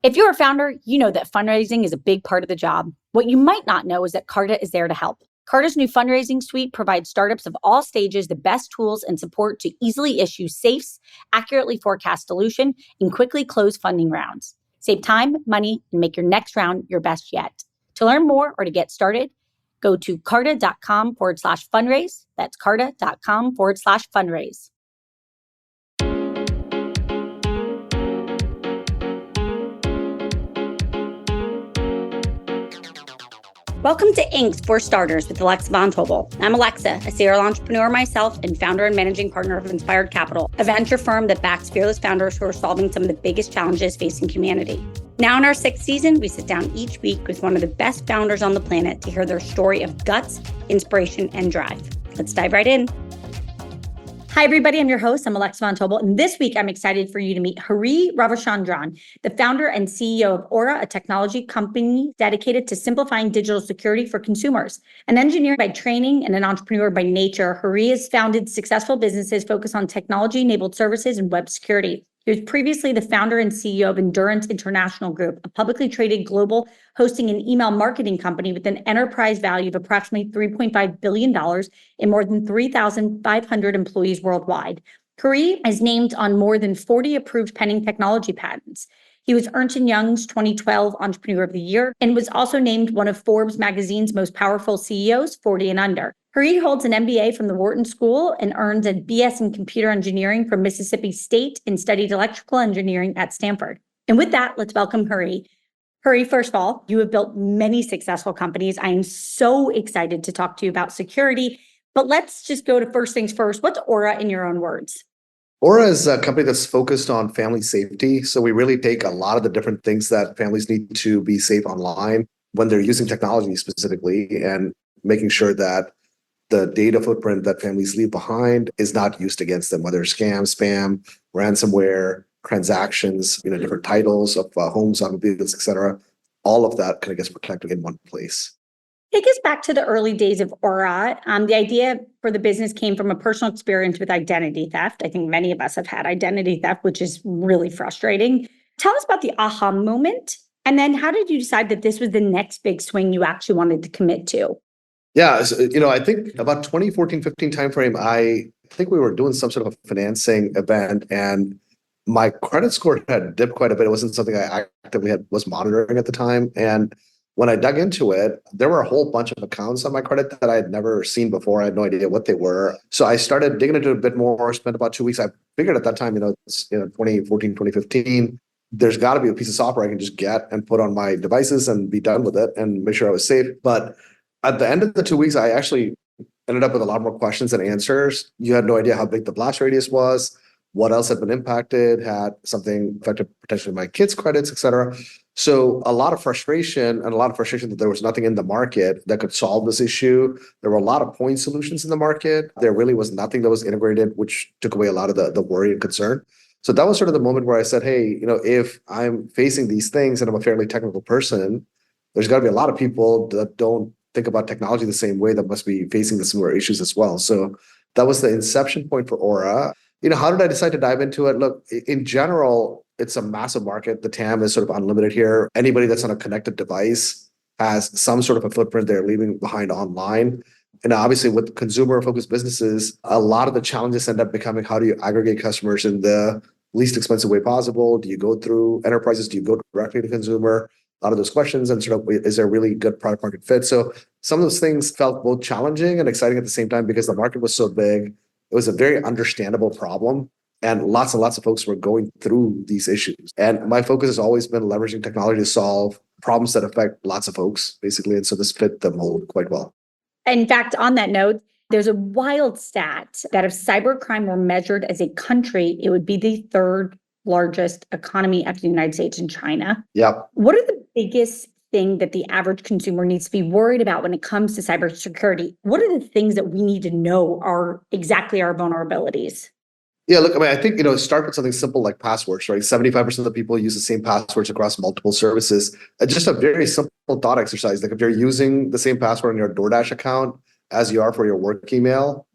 If you're a founder, you know that fundraising is a big part of the job. What you might not know is that Carta is there to help. Carta's new fundraising suite provides startups of all stages the best tools and support to easily issue safes, accurately forecast dilution, and quickly close funding rounds. Save time, money, and make your next round your best yet. To learn more or to get started, go to carta.com/fundraise. That's carta.com/fundraise. Welcome to Inc. for Starters with Alexa Von Tobel. I'm Alexa, a serial entrepreneur myself and founder and managing partner of Inspired Capital, a venture firm that backs fearless founders who are solving some of the biggest challenges facing humanity. Now in our 6th season, we sit down each week with one of the best founders on the planet to hear their story of guts, inspiration, and drive. Let's dive right in. Hi, everybody. I'm your host. I'm Alexa Von Tobel. And this week, I'm excited for you to meet Ravichandran, the founder and CEO of Aura, a technology company dedicated to simplifying digital security for consumers. An engineer by training and an entrepreneur by nature, Hari has founded successful businesses focused on technology-enabled services and web security. He was previously the founder and CEO of Endurance International Group, a publicly traded global hosting and email marketing company with an enterprise value of approximately $3.5 billion and more than 3,500 employees worldwide. Hari is named on more than 40 approved pending technology patents. He was Ernst & Young's 2012 Entrepreneur of the Year and was also named one of Forbes magazine's most powerful CEOs, 40 and under. Hari holds an MBA from the Wharton School and earned a BS in computer engineering from Mississippi State and studied electrical engineering at Stanford. And with that, let's welcome Hari. Hari, first of all, you have built many successful companies. I am so excited to talk to you about security, but let's just go to first things first. What's Aura in your own words? Aura is a company that's focused on family safety. So we really take a lot of the different things that families need to be safe online when they're using technology specifically, and making sure that the data footprint that families leave behind is not used against them, whether it's scam, spam, ransomware, transactions, different titles of homes, automobiles, et cetera. All of that kind of gets protected in one place. Take us back to the early days of Aura. The idea for the business came from a personal experience with identity theft. I think many of us have had identity theft, which is really frustrating. Tell us about the aha moment. And then how did you decide that this was the next big swing you actually wanted to commit to? Yeah, so, I think about 2014-15 timeframe, I think we were doing some sort of a financing event, and my credit score had dipped quite a bit. It wasn't something I actively was monitoring at the time. And when I dug into it, there were a whole bunch of accounts on my credit that I had never seen before. I had no idea what they were. So I started digging into it a bit more, spent about 2 weeks. I figured at that time, it's 2014, 2015, there's got to be a piece of software I can just get and put on my devices and be done with it and make sure I was safe. But at the end of the 2 weeks, I actually ended up with a lot more questions than answers. You had no idea how big the blast radius was, what else had been impacted, had something affected potentially my kids' credits, et cetera. So a lot of frustration that there was nothing in the market that could solve this issue. There were a lot of point solutions in the market. There really was nothing that was integrated, which took away a lot of the worry and concern. So that was sort of the moment where I said, hey, if I'm facing these things and I'm a fairly technical person, there's got to be a lot of people that don't think about technology the same way that must be facing the similar issues as well. So that was the inception point for Aura. How did I decide to dive into it? Look, in general, it's a massive market. The TAM is sort of unlimited here. Anybody that's on a connected device has some sort of a footprint they're leaving behind online. And obviously with consumer-focused businesses, a lot of the challenges end up becoming, how do you aggregate customers in the least expensive way possible? Do you go through enterprises? Do you go directly to consumer? A lot of those questions, and sort of, is there really good product market fit? So some of those things felt both challenging and exciting at the same time because the market was so big. It was a very understandable problem, and lots of folks were going through these issues. And my focus has always been leveraging technology to solve problems that affect lots of folks, basically. And so this fit the mold quite well. In fact, on that note, there's a wild stat that if cybercrime were measured as a country, it would be the third largest economy after the United States and China. Yep. What are the biggest thing that the average consumer needs to be worried about when it comes to cybersecurity? What are the things that we need to know are exactly our vulnerabilities? Yeah, look, I think, start with something simple like passwords, right? 75% of the people use the same passwords across multiple services. Just a very simple thought exercise. Like if you're using the same password on your DoorDash account as you are for your work email,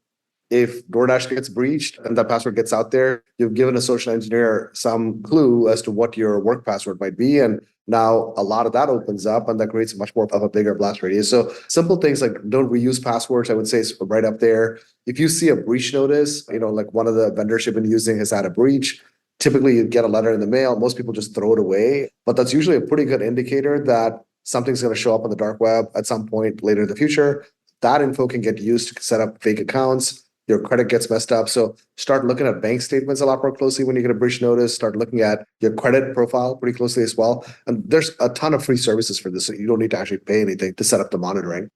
if DoorDash gets breached and that password gets out there, you've given a social engineer some clue as to what your work password might be. And now a lot of that opens up and that creates much more of a bigger blast radius. So simple things like don't reuse passwords, I would say is right up there. If you see a breach notice, like one of the vendors you've been using has had a breach, typically you get a letter in the mail. Most people just throw it away, but that's usually a pretty good indicator that something's going to show up on the dark web at some point later in the future. That info can get used to set up fake accounts. Your credit gets messed up. So start looking at bank statements a lot more closely when you get a breach notice. Start looking at your credit profile pretty closely as well. And there's a ton of free services for this. So you don't need to actually pay anything to set up the monitoring.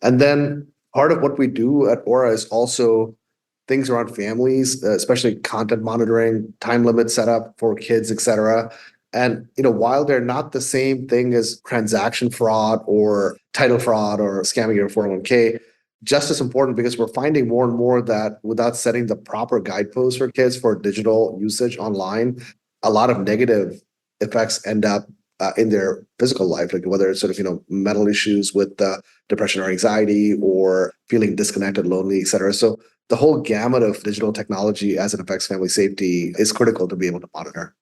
And then part of what we do at Aura is also things around families, especially content monitoring, time limit setup for kids, et cetera. And while they're not the same thing as transaction fraud or title fraud or scamming your 401k, just as important because we're finding more and more that without setting the proper guideposts for kids for digital usage online, a lot of negative effects end up in their physical life, like whether it's sort of, mental issues with depression or anxiety or feeling disconnected, lonely, et cetera. So the whole gamut of digital technology as it affects family safety is critical to be able to monitor.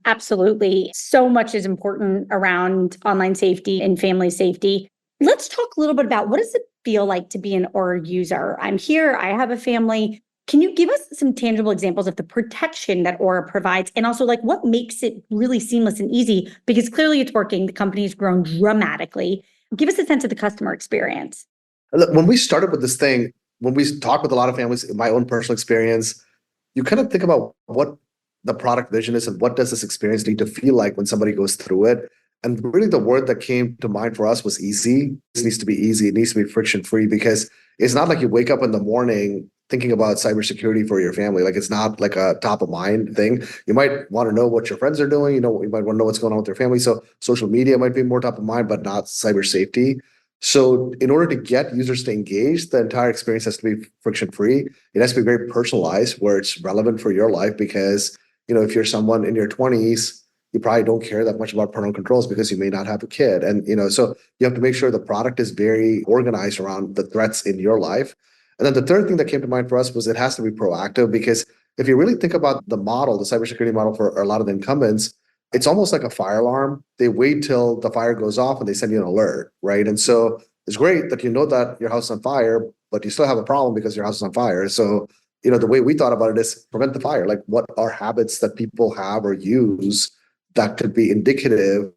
Absolutely. So much is important around online safety and family safety. Let's talk a little bit about what does it feel like to be an Aura user? I'm here, I have a family. Can you give us some tangible examples of the protection that Aura provides? And also what makes it really seamless and easy? Because clearly it's working. The company's grown dramatically. Give us a sense of the customer experience. Look, when we started with this thing, when we talk with a lot of families, in my own personal experience, you kind of think about what the product vision is and what does this experience need to feel like when somebody goes through it. And really the word that came to mind for us was easy. This needs to be easy. It needs to be friction-free because it's not like you wake up in the morning thinking about cybersecurity for your family. Like it's not like a top of mind thing. You might want to know what your friends are doing. You might want to know what's going on with your family. So social media might be more top of mind, but not cyber safety. So in order to get users to engage, the entire experience has to be friction-free. It has to be very personalized where it's relevant for your life because, if you're someone in your 20s, you probably don't care that much about parental controls because you may not have a kid. And, so you have to make sure the product is very organized around the threats in your life. And then the third thing that came to mind for us was it has to be proactive because if you really think about the model, the cybersecurity model for a lot of the incumbents, it's almost like a fire alarm. They wait till the fire goes off and they send you an alert, right? And so it's great that you know that your house is on fire, but you still have a problem because your house is on fire. So, the way we thought about it is prevent the fire. Like what are habits that people have or use that could be indicative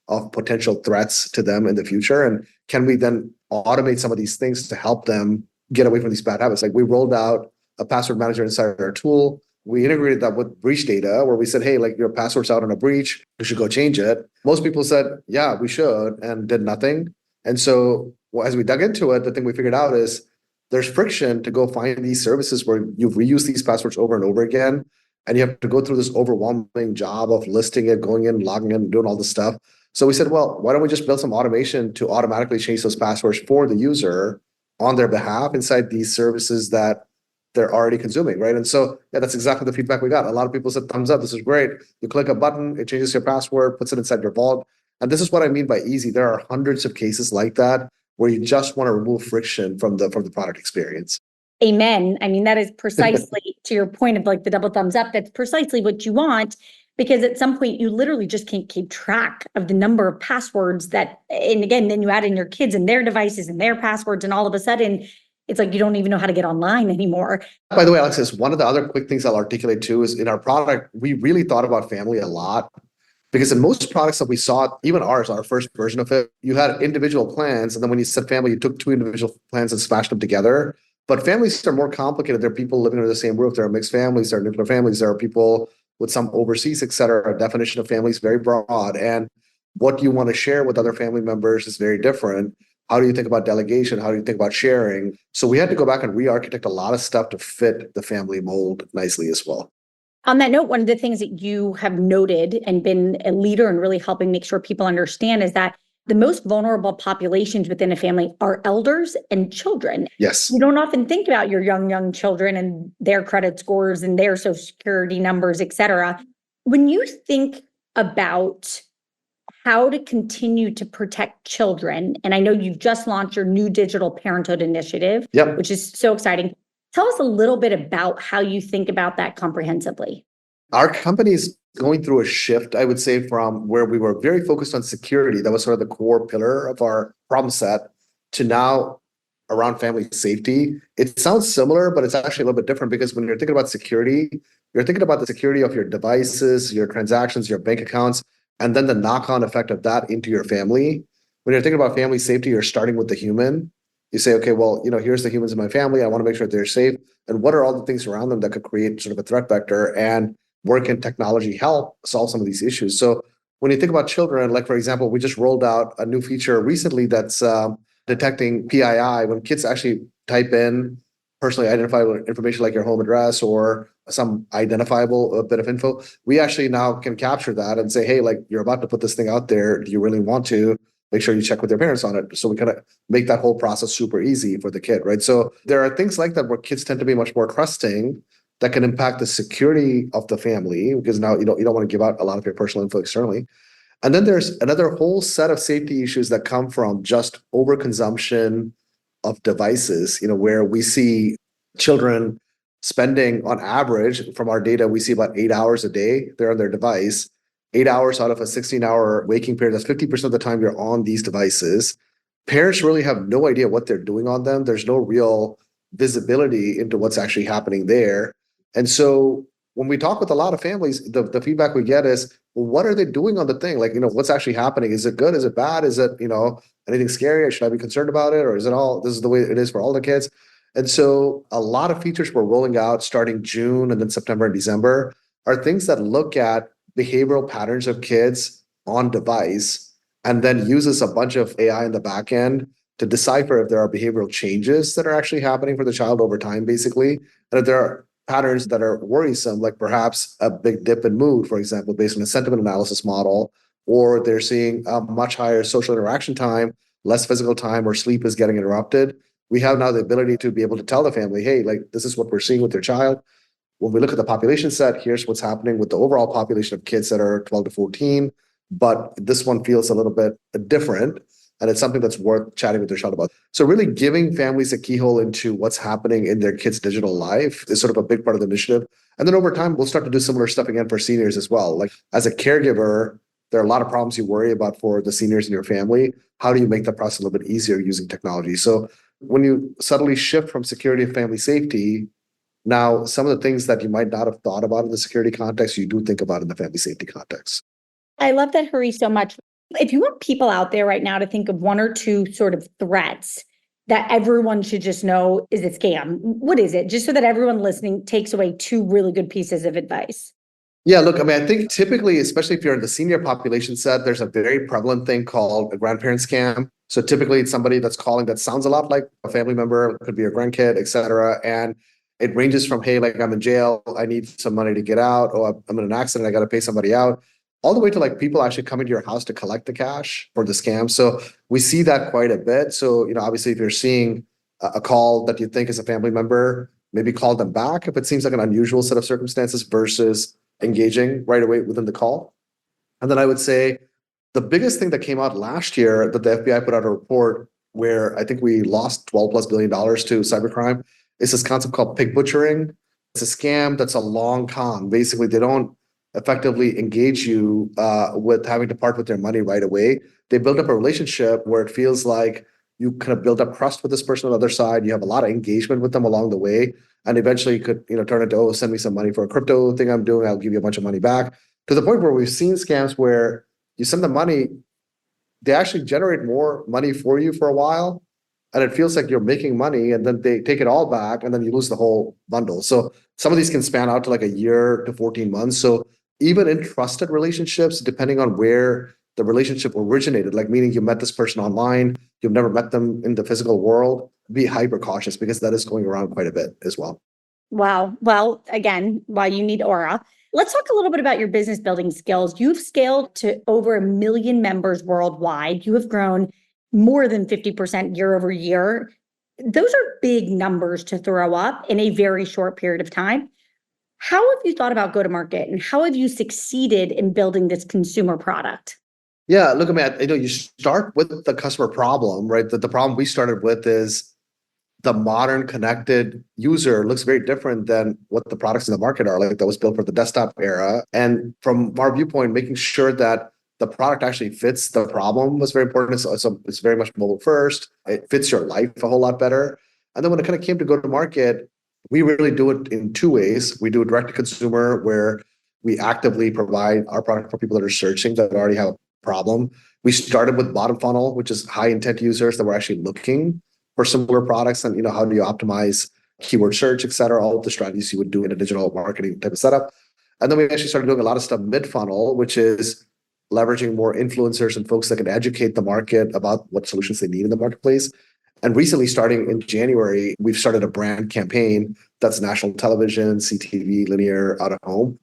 of potential threats to them in the future? And can we then automate some of these things to help them get away from these bad habits? Like we rolled out a password manager inside our tool. We integrated that with breach data where we said, hey, like your password's out on a breach, you should go change it. Most people said, yeah, we should, and did nothing. And so as we dug into it, the thing we figured out is there's friction to go find these services where you've reused these passwords over and over again. And you have to go through this overwhelming job of listing it, going in, logging in, doing all this stuff. So we said, well, why don't we just build some automation to automatically change those passwords for the user on their behalf inside these services that they're already consuming, right? And so, yeah, that's exactly the feedback we got. A lot of people said, thumbs up, this is great. You click a button, it changes your password, puts it inside your vault. And this is what I mean by easy. There are hundreds of cases like that where you just want to remove friction from the product experience. Amen. I mean, that is precisely to your point of the double thumbs up. That's precisely what you want, because at some point you literally just can't keep track of the number of passwords and again, then you add in your kids and their devices and their passwords, and all of a sudden it's like you don't even know how to get online anymore. By the way, Alexis, one of the other quick things I'll articulate too is in our product, we really thought about family a lot. Because in most products that we saw, even ours, our first version of it, you had individual plans. And then when you said family, you took two individual plans and smashed them together. But families are more complicated. There are people living under the same roof. There are mixed families. There are nuclear families. There are people with some overseas, et cetera. Our definition of family is very broad. And what you want to share with other family members is very different. How do you think about delegation? How do you think about sharing? So we had to go back and re-architect a lot of stuff to fit the family mold nicely as well. On that note, one of the things that you have noted and been a leader in really helping make sure people understand is that the most vulnerable populations within a family are elders and children. Yes. You don't often think about your young children and their credit scores and their social security numbers, et cetera. When you think about how to continue to protect children, and I know you've just launched your new digital parenthood initiative, Yep. which is so exciting. Tell us a little bit about how you think about that comprehensively. Our company is going through a shift, I would say, from where we were very focused on security, that was sort of the core pillar of our problem set, to now around family safety. It sounds similar, but it's actually a little bit different because when you're thinking about security, you're thinking about the security of your devices, your transactions, your bank accounts, and then the knock-on effect of that into your family. When you're thinking about family safety, you're starting with the human. You say, okay, well, here's the humans in my family. I want to make sure they're safe. And what are all the things around them that could create sort of a threat vector? And where can technology help solve some of these issues? So when you think about children, like for example, we just rolled out a new feature recently that's detecting PII when kids actually type in personally identifiable information like your home address or some identifiable bit of info. We actually now can capture that and say, hey, like you're about to put this thing out there. Do you really want to? Make sure you check with your parents on it. So we kind of make that whole process super easy for the kid, right? So there are things like that where kids tend to be much more trusting that can impact the security of the family because now you don't want to give out a lot of your personal info externally. And then there's another whole set of safety issues that come from just overconsumption of devices, where we see children spending on average from our data, we see about 8 hours a day they're on their device, 8 hours out of a 16-hour waking period. That's 50% of the time you're on these devices. Parents really have no idea what they're doing on them. There's no real visibility into what's actually happening there. And so when we talk with a lot of families, the feedback we get is, well, what are they doing on the thing? Like, what's actually happening? Is it good? Is it bad? Is it, anything scary? Should I be concerned about it? Or is it this is the way it is for all the kids? And so a lot of features we're rolling out starting June and then September and December are things that look at behavioral patterns of kids on device and then uses a bunch of AI in the back end to decipher if there are behavioral changes that are actually happening for the child over time, basically. And if there are patterns that are worrisome, like perhaps a big dip in mood, for example, based on a sentiment analysis model, or they're seeing a much higher social interaction time, less physical time, or sleep is getting interrupted. We have now the ability to be able to tell the family, hey, like this is what we're seeing with your child. When we look at the population set, here's what's happening with the overall population of kids that are 12 to 14. But this one feels a little bit different. And it's something that's worth chatting with their child about. So really giving families a keyhole into what's happening in their kids' digital life is sort of a big part of the initiative. And then over time, we'll start to do similar stuff again for seniors as well. Like as a caregiver, there are a lot of problems you worry about for the seniors in your family. How do you make that process a little bit easier using technology? So when you subtly shift from security to family safety, now some of the things that you might not have thought about in the security context, you do think about in the family safety context. I love that, Hari, so much. If you want people out there right now to think of one or two sort of threats that everyone should just know is a scam, what is it? Just so that everyone listening takes away two really good pieces of advice. Yeah, look, I think typically, especially if you're in the senior population set, there's a very prevalent thing called a grandparent scam. So typically it's somebody that's calling that sounds a lot like a family member, it could be a grandkid, et cetera. And it ranges from, hey, like I'm in jail, I need some money to get out, or I'm in an accident, I got to pay somebody out, all the way to like people actually coming to your house to collect the cash for the scam. So we see that quite a bit. So, obviously if you're seeing a call that you think is a family member, maybe call them back if it seems like an unusual set of circumstances versus engaging right away within the call. And then I would say the biggest thing that came out last year that the FBI put out a report where I think we lost $12+ billion to cybercrime is this concept called pig butchering. It's a scam that's a long con. Basically, they don't effectively engage you with having to part with their money right away. They build up a relationship where it feels like you kind of build up trust with this person on the other side. You have a lot of engagement with them along the way. And eventually you could, turn into, oh, send me some money for a crypto thing I'm doing. I'll give you a bunch of money back. To the point where we've seen scams where you send them money, they actually generate more money for you for a while. And it feels like you're making money and then they take it all back and then you lose the whole bundle. So some of these can span out to like a year to 14 months. So even in trusted relationships, depending on where the relationship originated, like meaning you met this person online, you've never met them in the physical world, be hyper cautious because that is going around quite a bit as well. Wow. Well, again, why you need Aura. Let's talk a little bit about your business building skills. You've scaled to over 1 million members worldwide. You have grown more than 50% year over year. Those are big numbers to throw up in a very short period of time. How have you thought about go-to-market and how have you succeeded in building this consumer product? Yeah, look, you start with the customer problem, right? The problem we started with is the modern connected user looks very different than what the products in the market are, like that was built for the desktop era. And from our viewpoint, making sure that the product actually fits the problem was very important. So it's very much mobile first. It fits your life a whole lot better. And then when it kind of came to go to market, we really do it in two ways. We do it direct to consumer, where we actively provide our product for people that are searching, that already have a problem. We started with bottom funnel, which is high intent users that were actually looking for similar products, and how do you optimize keyword search, et cetera, all of the strategies you would do in a digital marketing type of setup. And then we actually started doing a lot of stuff mid funnel, which is leveraging more influencers and folks that can educate the market about what solutions they need in the marketplace. And recently, starting in January, we've started a brand campaign that's national television, CTV, linear, out of home.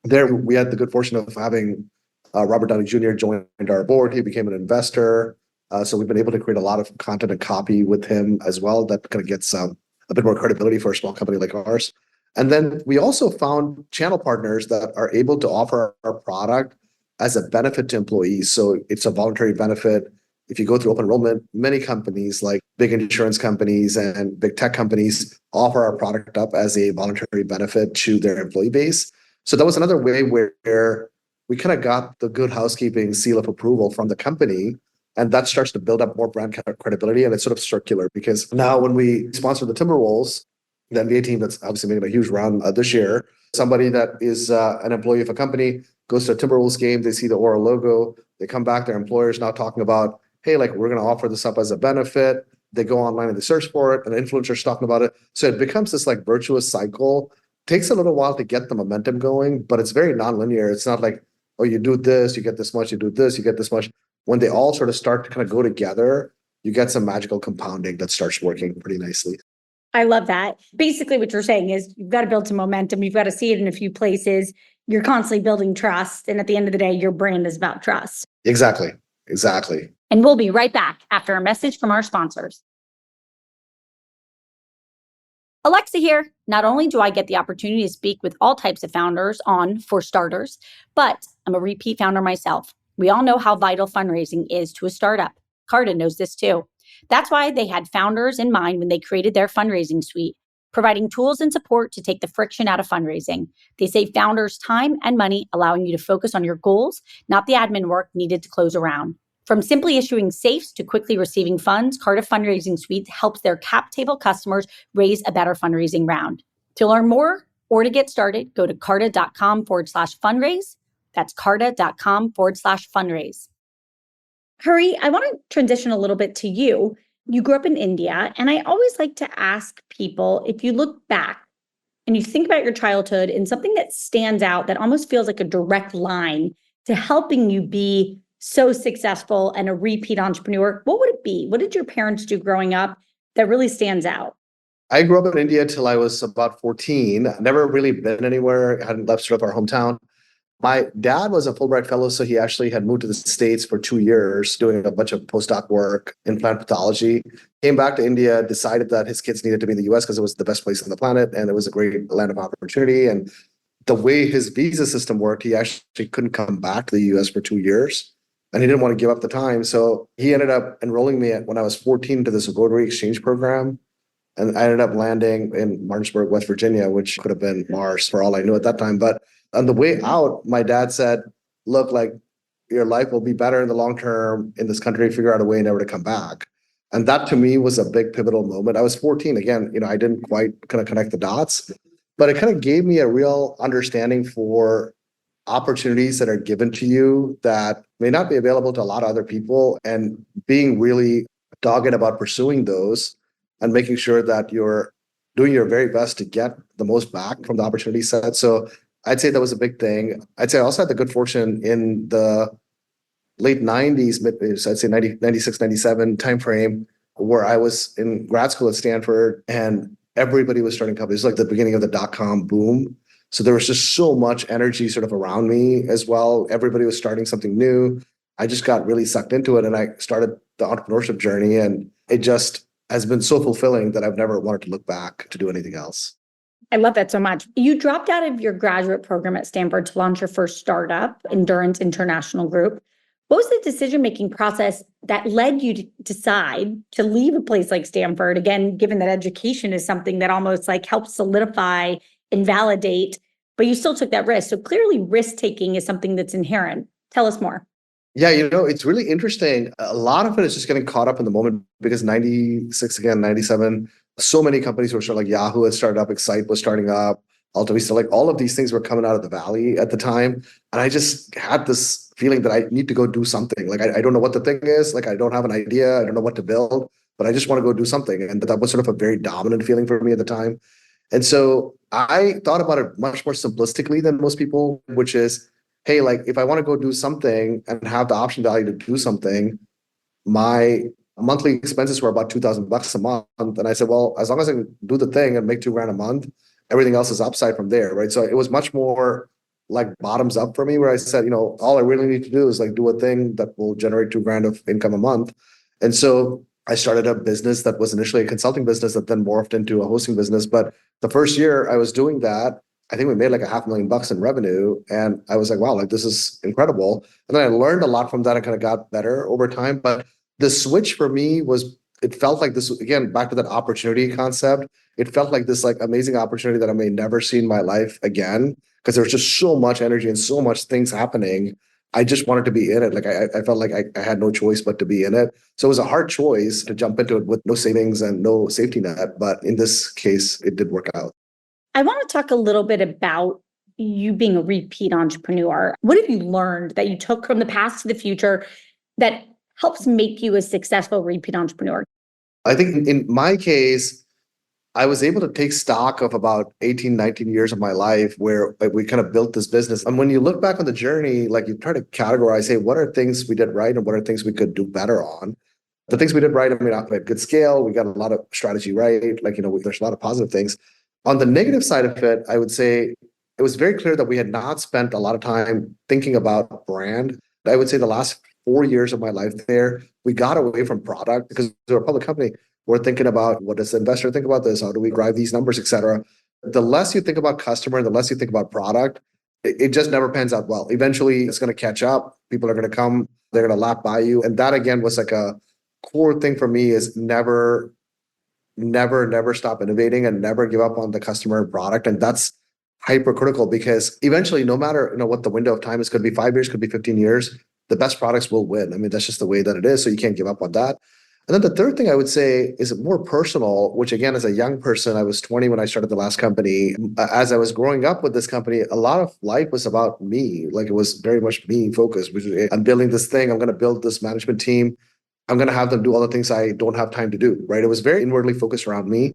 There, we had the good fortune of having Robert Downey Jr. joined our board. He became an investor. So we've been able to create a lot of content and copy with him as well. That kind of gets a bit more credibility for a small company like ours. And then we also found channel partners that are able to offer our product as a benefit to employees. So it's a voluntary benefit. If you go through open enrollment, many companies like big insurance companies and big tech companies offer our product up as a voluntary benefit to their employee base. So that was another way where we kind of got the good housekeeping seal of approval from the company. And that starts to build up more brand credibility. And it's sort of circular, because now when we sponsor the Timberwolves, the NBA team that's obviously making a huge run this year, somebody that is an employee of a company goes to a Timberwolves game, they see the Aura logo, they come back, their employer's now talking about, hey, like, we're going to offer this up as a benefit. They go online and they search for it, and the influencer's talking about it. So it becomes this like virtuous cycle. Takes a little while to get the momentum going, but it's very nonlinear. It's not like, oh, you do this, you get this much, you do this, you get this much. When they all sort of start to kind of go together, you get some magical compounding that starts working pretty nicely. I love that. Basically, what you're saying is you've got to build some momentum. You've got to see it in a few places. You're constantly building trust. And at the end of the day, your brand is about trust. Exactly. And we'll be right back after a message from our sponsors. Alexa here. Not only do I get the opportunity to speak with all types of founders on For Starters, but I'm a repeat founder myself. We all know how vital fundraising is to a startup. Carta knows this too. That's why they had founders in mind when they created their fundraising suite, providing tools and support to take the friction out of fundraising. They save founders time and money, allowing you to focus on your goals, not the admin work needed to close a round. From simply issuing safes to quickly receiving funds, Carta Fundraising Suite helps their cap table customers raise a better fundraising round. To learn more or to get started, go to carta.com/fundraise. That's carta.com/fundraise. Hari, I want to transition a little bit to you. You grew up in India, and I always like to ask people, if you look back and you think about your childhood and something that stands out that almost feels like a direct line to helping you be so successful and a repeat entrepreneur, what would it be? What did your parents do growing up that really stands out? I grew up in India till I was about 14. Never really been anywhere. Hadn't left sort of our hometown. My dad was a Fulbright fellow, so he actually had moved to the States for 2 years doing a bunch of postdoc work in plant pathology. Came back to India, decided that his kids needed to be in the US because it was the best place on the planet and it was a great land of opportunity. And the way his visa system worked, he actually couldn't come back to the US for 2 years. And he didn't want to give up the time. So he ended up enrolling me when I was 14 to this Rotary exchange program. And I ended up landing in Martinsburg, West Virginia, which could have been Mars for all I knew at that time. But on the way out, my dad said, look, like, your life will be better in the long term in this country, figure out a way never to come back. And that to me was a big pivotal moment. I was 14. Again, I didn't quite kind of connect the dots, but it kind of gave me a real understanding for opportunities that are given to you that may not be available to a lot of other people, and being really dogged about pursuing those and making sure that you're doing your very best to get the most back from the opportunity set. So I'd say that was a big thing. I'd say I also had the good fortune in the late 90s, I'd say 90, 96, 97 timeframe, where I was in grad school at Stanford and everybody was starting companies. It was like the beginning of the dot-com boom. So there was just so much energy sort of around me as well. Everybody was starting something new. I just got really sucked into it and I started the entrepreneurship journey, and it just has been so fulfilling that I've never wanted to look back to do anything else. I love that so much. You dropped out of your graduate program at Stanford to launch your first startup, Endurance International Group. What was the decision-making process that led you to decide to leave a place like Stanford? Again, given that education is something that almost like helps solidify and validate, but you still took that risk. So clearly risk-taking is something that's inherent. Tell us more. Yeah, it's really interesting. A lot of it is just getting caught up in the moment because 96, again, 97, so many companies were sort of like Yahoo had started up, Excite was starting up, Alta Vista, like all of these things were coming out of the valley at the time. And I just had this feeling that I need to go do something. Like, I don't know what the thing is. Like, I don't have an idea. I don't know what to build, but I just want to go do something. And that was sort of a very dominant feeling for me at the time. And so I thought about it much more simplistically than most people, which is, hey, like if I want to go do something and have the option value to do something, my monthly expenses were about $2,000 a month. And I said, well, as long as I can do the thing and make $2,000 a month, everything else is upside from there, right? So it was much more like bottoms up for me, where I said, all I really need to do is like do a thing that will generate $2,000 of income a month. And so I started a business that was initially a consulting business that then morphed into a hosting business. But the first year I was doing that, I think we made like $500,000 in revenue. And I was like, wow, like this is incredible. And then I learned a lot from that and kind of got better over time. But the switch for me was, it felt like this, again, back to that opportunity concept. It felt like this like amazing opportunity that I may never see in my life again, because there's just so much energy and so much things happening. I just wanted to be in it. Like I felt like I had no choice but to be in it. So it was a hard choice to jump into it with no savings and no safety net. But in this case, it did work out. I want to talk a little bit about you being a repeat entrepreneur. What have you learned that you took from the past to the future that helps make you a successful repeat entrepreneur? I think in my case, I was able to take stock of about 18, 19 years of my life where we kind of built this business. And when you look back on the journey, like you try to categorize, hey, what are things we did right and what are things we could do better on? The things we did right, I mean, we had good scale. We got a lot of strategy right. Like, there's a lot of positive things. On the negative side of it, I would say it was very clear that we had not spent a lot of time thinking about brand. I would say the last 4 years of my life there, we got away from product because we're a public company. We're thinking about, what does the investor think about this? How do we drive these numbers, et cetera? The less you think about customer, the less you think about product, it just never pans out well. Eventually, it's going to catch up. People are going to come, they're going to lap by you. And that, again, was like a core thing for me, is never stop innovating and never give up on the customer and product. And that's hypercritical, because eventually, no matter what the window of time is, could be 5 years, could be 15 years, the best products will win. I mean, that's just the way that it is. So you can't give up on that. And then the third thing I would say is more personal, which again, as a young person, I was 20 when I started the last company. As I was growing up with this company, a lot of life was about me. Like, it was very much me focused, which is, I'm building this thing. I'm going to build this management team. I'm going to have them do all the things I don't have time to do, right? It was very inwardly focused around me.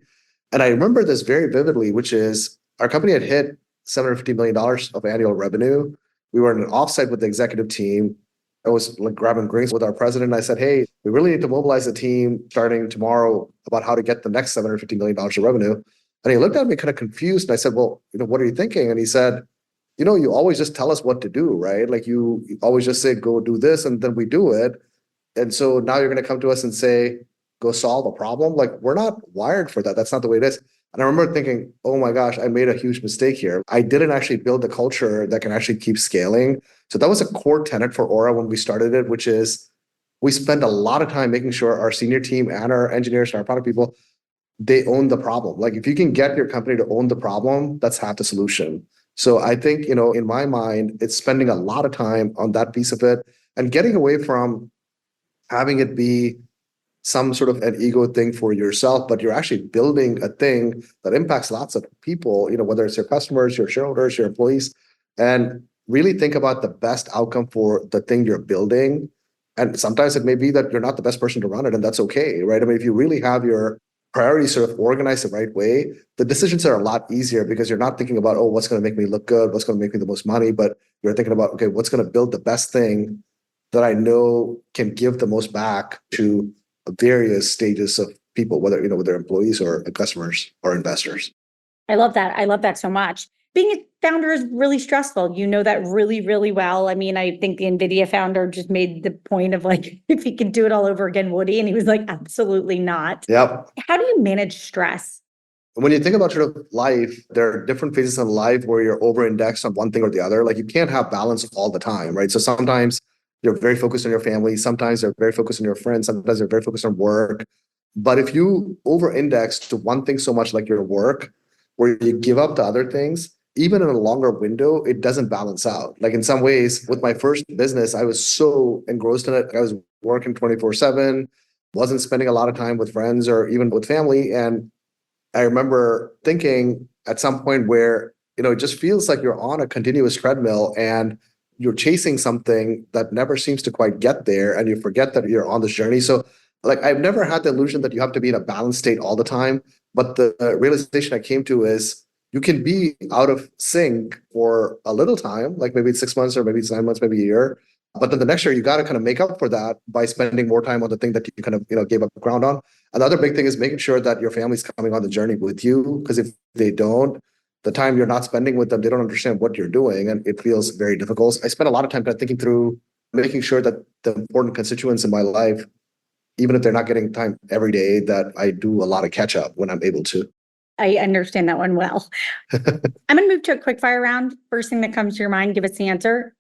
And I remember this very vividly, which is our company had hit $750 million of annual revenue. We were in an offsite with the executive team. I was like grabbing drinks with our president. I said, hey, we really need to mobilize the team starting tomorrow about how to get the next $750 million of revenue. And he looked at me kind of confused. And I said, well, what are you thinking? And he said, you always just tell us what to do, right? Like you always just say, go do this, and then we do it. And so now you're going to come to us and say, go solve a problem. Like, we're not wired for that. That's not the way it is. And I remember thinking, oh my gosh, I made a huge mistake here. I didn't actually build a culture that can actually keep scaling. So that was a core tenet for Aura when we started it, which is we spend a lot of time making sure our senior team and our engineers and our product people, they own the problem. Like, if you can get your company to own the problem, that's half the solution. So I think, in my mind, it's spending a lot of time on that piece of it and getting away from having it be some sort of an ego thing for yourself, but you're actually building a thing that impacts lots of people, whether it's your customers, your shareholders, your employees, and really think about the best outcome for the thing you're building. And sometimes it may be that you're not the best person to run it, and that's okay, right? I mean, if you really have your priorities sort of organized the right way, the decisions are a lot easier, because you're not thinking about, oh, what's going to make me look good, what's going to make me the most money, but you're thinking about, okay, what's going to build the best thing that I know can give the most back to various stages of people, whether, they're employees or customers or investors. I love that. I love that so much. Being a founder is really stressful. You know that really, really well. I mean, I think the NVIDIA founder just made the point of like, if he could do it all over again, would he? And he was like, absolutely not. Yep. How do you manage stress? When you think about sort of life, there are different phases in life where you're over-indexed on one thing or the other. Like, you can't have balance all the time, right? So sometimes You're very focused on your family. Sometimes you're very focused on your friends. Sometimes you're very focused on work. But if you over-index to one thing so much like your work, where you give up the other things, even in a longer window, it doesn't balance out. Like in some ways, with my first business, I was so engrossed in it. I was working 24/7, wasn't spending a lot of time with friends or even with family. And I remember thinking at some point where, it just feels like you're on a continuous treadmill and you're chasing something that never seems to quite get there, and you forget that you're on this journey. So like I've never had the illusion that you have to be in a balanced state all the time. But the realization I came to is you can be out of sync for a little time, like maybe it's 6 months or maybe it's 9 months, maybe a year. But then the next year, you got to kind of make up for that by spending more time on the thing that you kind of, gave up ground on. Another big thing is making sure that your family's coming on the journey with you, because if they don't, the time you're not spending with them, they don't understand what you're doing, and it feels very difficult. I spend a lot of time kind of thinking through making sure that the important constituents in my life, even if they're not getting time every day, that I do a lot of catch up when I'm able to. I understand that one well. I'm going to move to a quick fire round. First thing that comes to your mind, give us the answer.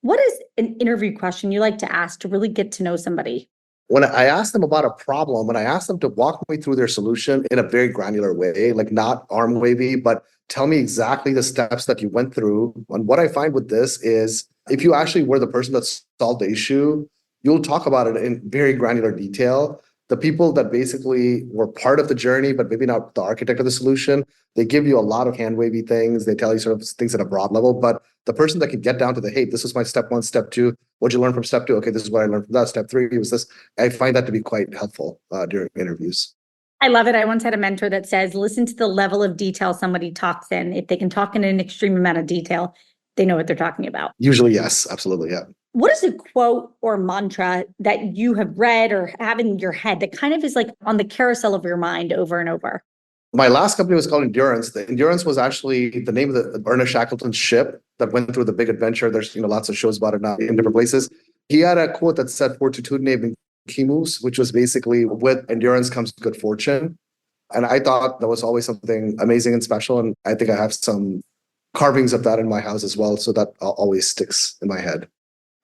What is an interview question you like to ask to really get to know somebody? When I ask them about a problem, when I ask them to walk me through their solution in a very granular way, like not arm wavy, but tell me exactly the steps that you went through. And what I find with this is if you actually were the person that solved the issue, you'll talk about it in very granular detail. The people that basically were part of the journey, but maybe not the architect of the solution, they give you a lot of hand wavy things. They tell you sort of things at a broad level, but the person that can get down to the, hey, this is my step one, step two. What'd you learn from step two? Okay, this is what I learned from that. Step three was this. I find that to be quite helpful during interviews. I love it. I once had a mentor that says, listen to the level of detail somebody talks in. If they can talk in an extreme amount of detail, they know what they're talking about. Usually, yes, absolutely, yeah. What is a quote or mantra that you have read or have in your head that kind of is like on the carousel of your mind over and over? My last company was called Endurance. The Endurance was actually the name of the Ernest Shackleton's ship that went through the big adventure. There's lots of shows about it now in different places. He had a quote that said, "Fortitude Kimus," which was basically, with endurance comes good fortune. And I thought that was always something amazing and special. And I think I have some carvings of that in my house as well. So that always sticks in my head.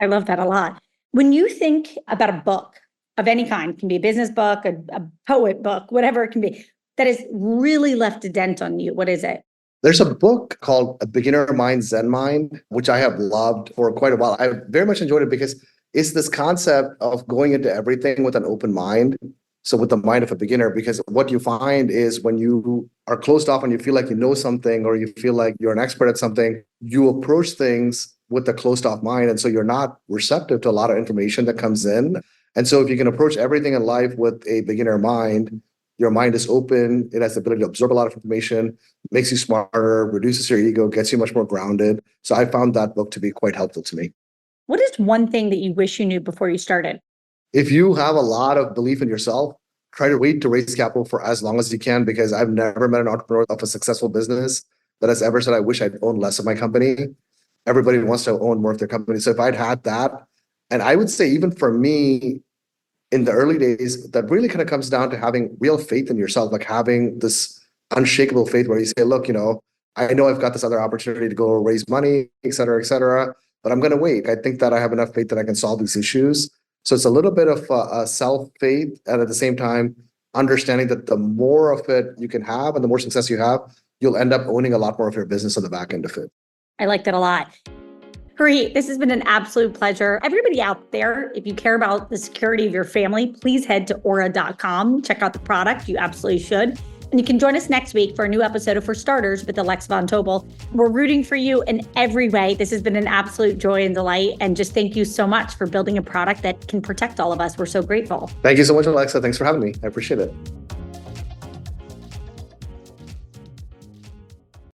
I love that a lot. When you think about a book of any kind, it can be a business book, a poet book, whatever it can be, that has really left a dent on you, what is it? There's a book called A Beginner Mind, Zen Mind, which I have loved for quite a while. I very much enjoyed it because it's this concept of going into everything with an open mind. So with the mind of a beginner, because what you find is when you are closed off and you feel like you know something, or you feel like you're an expert at something, you approach things with a closed off mind. And so you're not receptive to a lot of information that comes in. And so if you can approach everything in life with a beginner mind, your mind is open, it has the ability to absorb a lot of information, makes you smarter, reduces your ego, gets you much more grounded. So I found that book to be quite helpful to me. What is one thing that you wish you knew before you started? If you have a lot of belief in yourself, try to wait to raise capital for as long as you can, because I've never met an entrepreneur of a successful business that has ever said, I wish I'd owned less of my company. Everybody wants to own more of their company. So if I'd had that, and I would say even for me, in the early days, that really kind of comes down to having real faith in yourself, like having this unshakable faith where you say, look, I know I've got this other opportunity to go raise money, et cetera, but I'm going to wait. I think that I have enough faith that I can solve these issues. So it's a little bit of a self-faith, and at the same time, understanding that the more of it you can have and the more success you have, you'll end up owning a lot more of your business on the back end of it. I like that a lot. Great. This has been an absolute pleasure. Everybody out there, if you care about the security of your family, please head to aura.com. Check out the product. You absolutely should. And you can join us next week for a new episode of For Starters with Alex Von Tobel. We're rooting for you in every way. This has been an absolute joy and delight. And just thank you so much for building a product that can protect all of us. We're so grateful. Thank you so much, Alexa. Thanks for having me. I appreciate it.